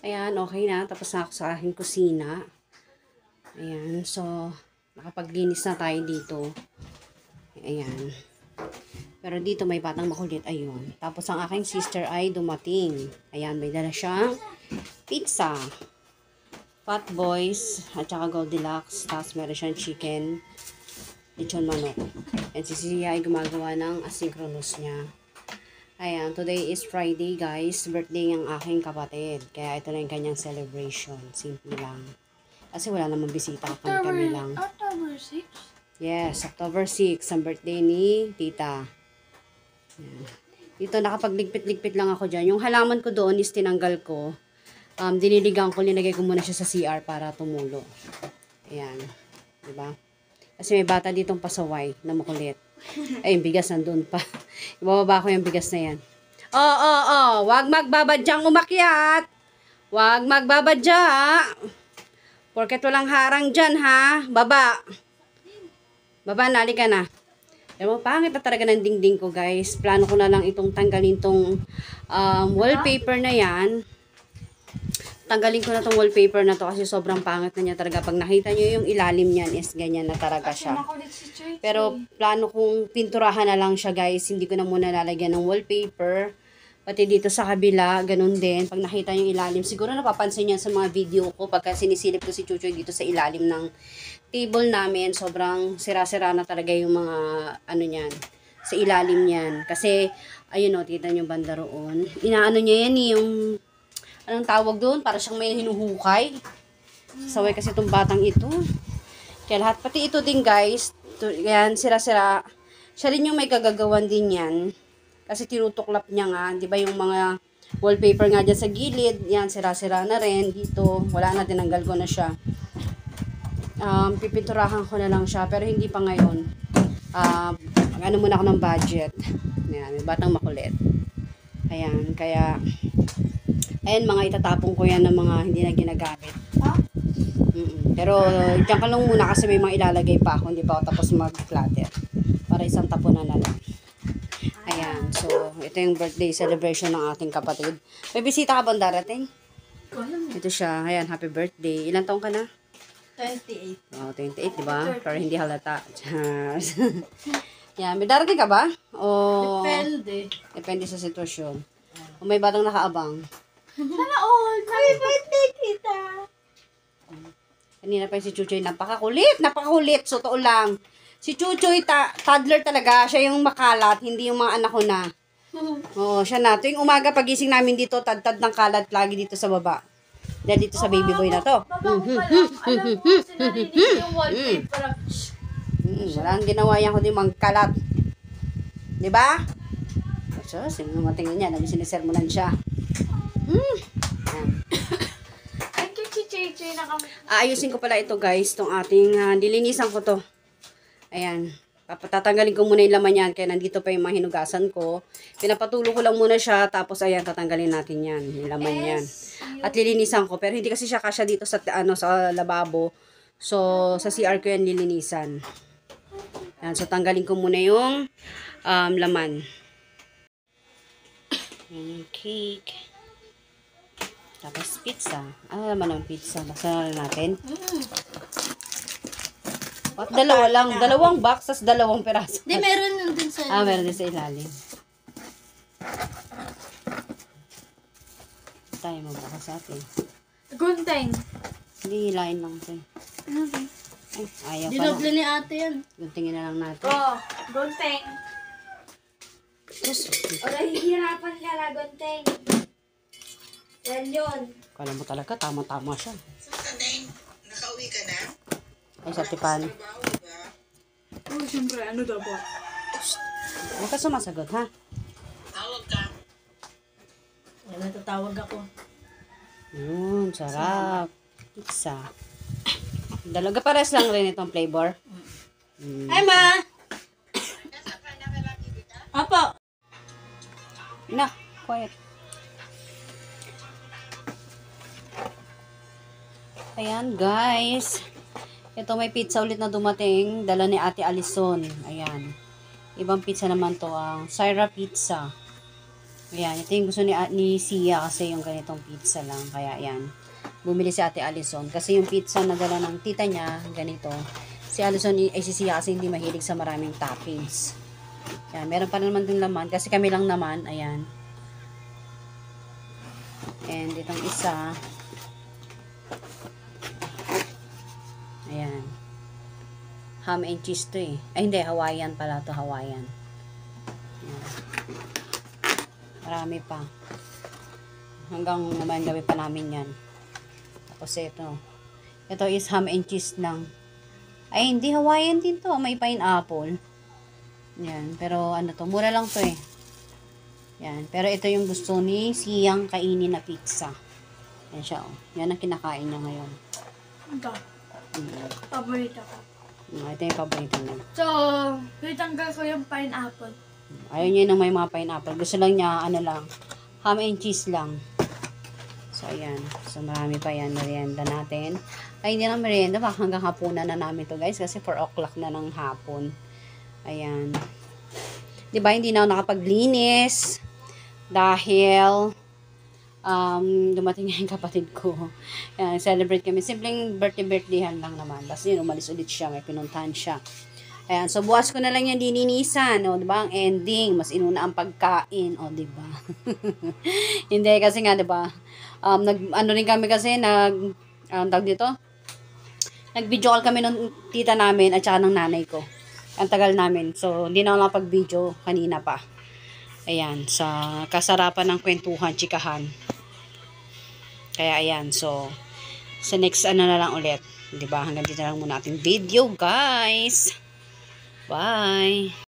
Ayan, okay na. Tapos na ako sa aking kusina. Ayan, so, nakapaglinis na tayo dito. Ayan. Pero dito may batang makulit. Ayun. Tapos ang aking sister ay dumating. Ayan, may dala siyang pizza. Fat Boys at saka Goldilocks. Tapos meron siyang chicken. Lechon manok. And si Sia ay gumagawa ng asynchronous niya. Ayan, today is Friday guys. Birthday ng aking kapatid. Kaya ito na yung kanyang celebration. Simple lang. Kasi wala namang bisita. Kami lang. October 6? Yes, October 6. Ang birthday ni Tita. Ayan. Dito nakapagligpit-ligpit lang ako dyan. Yung halaman ko doon is tinanggal ko. Diniligang ko. Linagay ko muna siya sa CR para tumulo. Ayan. Diba? Kasi may bata ditong pasaway na makulit. Ay, yung bigas nandun pa. Ibababa ko yung bigas na yan. Oh. Huwag magbabadyang umakyat. Huwag magbabadya. Porket walang harang dyan, ha? Baba. Baba, nali ka na. Alam mo, pangit na talaga ng dingding ko, guys. Plano ko na lang itong tanggalin tong wallpaper na yan. Tanggalin ko na tong wallpaper na to kasi sobrang pangit na niya talaga. Pag nakita nyo yung ilalim niyan is ganyan na talaga siya. Pero plano kong pinturahan na lang siya, guys. Hindi ko na muna lalagyan ng wallpaper. Pati dito sa kabila, ganun din. Pag nakita nyo yung ilalim, siguro napapansin niya sa mga video ko pagka sinisilip ko si Chuchoy dito sa ilalim ng table namin. Sobrang sira-sira na talaga yung mga ano niyan, sa ilalim niyan. Kasi, ayun o, tita nyo banda roon. Inaano niya yan yung anong tawag doon? Para siyang may hinuhukay. Saway kasi itong batang ito. Kaya lahat, pati ito din guys, yan, sira-sira. Siya rin yung may kagagawan din yan. Kasi tinutuklap niya nga, di ba yung mga wallpaper nga dyan sa gilid, yan, sira-sira na rin. Dito, wala na, tinanggal ko na siya. Pipinturahan ko na lang siya, pero hindi pa ngayon. Ano muna ako ng budget. Yan, may batang makulit. Ayan, kaya ayan, mga itatapong ko yan ng mga hindi na ginagamit. Pero dyan ka lang muna kasi may mga ilalagay pa ako. Hindi pa ako tapos mag-clutter. Para isang tapunan na lang. Ayan, so ito yung birthday celebration ng ating kapatid. May bisita ka bang darating? Ito siya. Ayan, happy birthday. Ilan taong ka na? 28. Oh, 28, diba? Pero hindi halata. Yan, may darating ka ba? O depende sa sitwasyon. O may batang nakaabang. Sana all! Happy birthday, tita! Kanina pa si Chuchoy, napakakulit, so totoo lang. Si Chuchoy, toddler talaga, siya yung makalat, hindi yung mga anak ko na. Oo, siya na. Tuwing umaga, pagising namin dito, tad-tad ng kalat lagi dito sa baba. Dahil dito sa baby boy na to. Baba ko pa lang, alam mo, sinarinig ko yung wallpaper. Walang ginawa yan kundi magkalat. Diba? So, sino matingin niya, nag-sinisermonan siya. Thank you, Chichi, Aayusin ko pala ito guys, itong ating dilinisan ko to. Ayan, tatanggalin ko muna yung laman yan, kaya nandito pa yung mga hinugasan ko. Pinapatulo ko lang muna siya, tapos ayan, tatanggalin natin yan, yung laman yan. At lilinisan ko, pero hindi kasi siya kasya dito sa, sa lababo. So, sa CR ko yan lilinisan. Ayan, so tanggalin ko muna yung laman. Yung cake. Tapos pizza. Ano naman ang pizza? Basta na natin. At dalawa lang. Dalawang box, tas dalawang peraso. Di, meron nun din sa meron din sa ilalim. Tayo magbaka sa atin. Gunting. Hindi, hilain lang ito. Ay, ayaw pala. Dinoble ni ate yan. Guntingin na lang natin. Gunting. Yes. O, nahihirapan ka na, gunting. Yan yun. Kala mo talaga, tama-tama siya. Sanay, nakauwi ka na? Ay, sa tipan. Oh, siyempre, ano dapat? Huwag ka sumasagot, ha? Tawag ka. Ay, natatawag ako. Yun, sarap. Pizza. Dalaga pares lang rin itong flavor. Hi, Ma! Apo! Na, quiet. Ayan, guys. Ito may pizza ulit na dumating. Dala ni Ate Alison. Ayan. Ibang pizza naman to ang Syra Pizza. Ayan, ito yung gusto ni Sia kasi yung ganitong pizza lang. Kaya ayan, bumili si Ate Allison. Kasi yung pizza na dala ng tita niya, ganito. Si Allison ay si Sia kasi hindi mahilig sa maraming toppings. Ayan, meron pa naman din laman. Kasi kami lang naman, ayan. And itong isa, ayan. Ham and cheese to eh. Ay hindi, Hawaiian pala to, Hawaiian. Ayan. Marami pa. Hanggang mamayang gabi pa namin yan. Tapos ito. Ito is ham and cheese lang. Ay, hindi. Hawaiian din to. May pineapple. Yan. Pero ano to. Mura lang to eh. Yan. Pero ito yung gusto ni Siyang kainin na pizza. Yan siya oh. Yan ang kinakain niya ngayon. Ito. Paborito ko. Ito yung paborito niya. So, itanggal ko yung pineapple. Ayaw niya nang may mga pineapple. Gusto lang niya, ano lang, ham and cheese lang. So, ayan. So, marami pa yan. Merienda natin. Ay, hindi na merienda. Baka hanggang hapunan na namin to guys. Kasi 4 o'clock na ng hapon. Ayan. Diba, hindi na ako nakapaglinis. Dahil, dumating nga yung kapatid ko. Ayan, celebrate kami. Simpleng birthday-birthdayhan lang naman. Basta yun, umalis ulit siya. May pinuntahan siya. Ayan, so buwas ko na lang yan dininisan, o, diba, ang ending, mas inuna ang pagkain, o, diba, hindi, kasi nga, diba, ano rin kami kasi, tawag dito, nag-video call kami ng tita namin, at saka ng nanay ko, ang tagal namin, so, hindi na ako nakapag-video, kanina pa, ayan, sa kasarapan ng kwentuhan, chikahan, kaya, ayan, so, sa next, ano na lang ulit, diba, hanggang dito na lang muna ating video, guys. Bye!